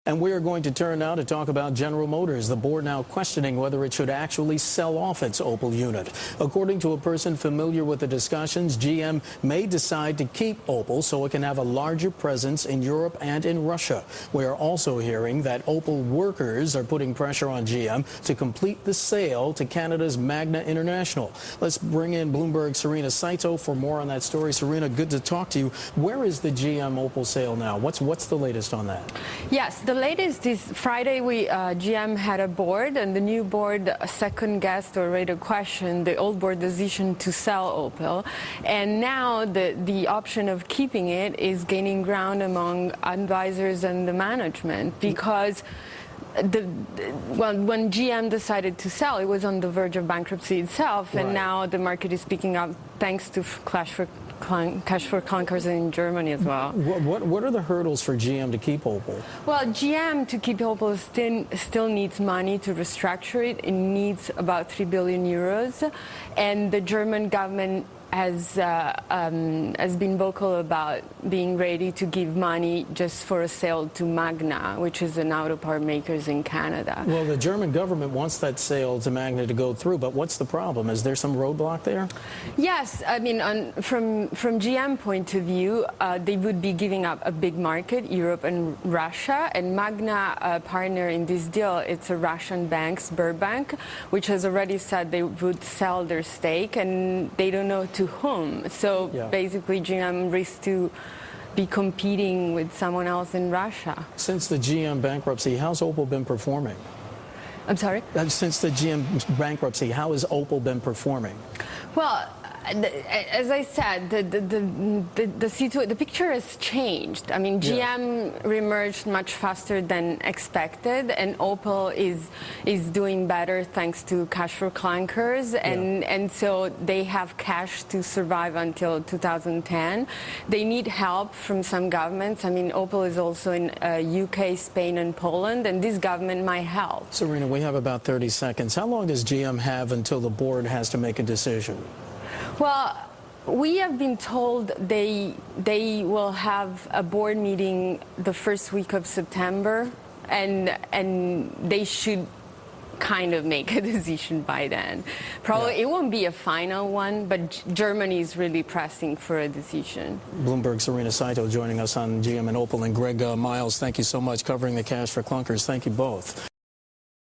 And we are going to turn now to talk about General Motors. The board now questioning whether it should actually sell off its Opel unit. According to a person familiar with the discussions, GM may decide to keep Opel so it can have a larger presence in Europe and in Russia. We are also hearing that Opel workers are putting pressure on GM to complete the sale to Canada's Magna International. Let's bring in Bloomberg Serena Saito for more on that story. Serena, good to talk to you. Where is the GM Opel sale now? What's the latest on that? Yes, the latest is Friday GM had a board, and the new board second-guessed or rated question the old board decision to sell Opel. And now the option of keeping it is gaining ground among advisors and the management, because when GM decided to sell, it was on the verge of bankruptcy itself, and now the market is picking up thanks to cash for clunkers in Germany as well. What are the hurdles for GM to keep Opel? Well, GM to keep Opel still needs money to restructure it. It needs about 3 billion euros, and the German government has been vocal about being ready to give money just for a sale to Magna, which is an auto part makers in Canada. Well, the German government wants that sale to Magna to go through, but what's the problem? Is there some roadblock there? Yes, I mean, from GM point of view, they would be giving up a big market, Europe and Russia, and Magna, partner in this deal, it's a Russian bank, Sberbank, which has already said they would sell their stake, and they don't know to whom. So basically GM risks to be competing with someone else in Russia. Since the GM bankruptcy, how's Opel been performing? I'm sorry? Since the GM bankruptcy, how has Opel been performing? Well, as I said, the picture has changed. I mean, GM reemerged much faster than expected, and Opel is doing better thanks to cash for clunkers, and so they have cash to survive until 2010. They need help from some governments. I mean, Opel is also in UK, Spain, and Poland, and this government might help. Serena, we have about 30 seconds. How long does GM have until the board has to make a decision? Well, we have been told they will have a board meeting the first week of September, and they should kind of make a decision by then. Probably it won't be a final one, but Germany is really pressing for a decision. Bloomberg Serena Saito joining us on GM and Opel, and Greg Miles, thank you so much, covering the cash for clunkers. Thank you both.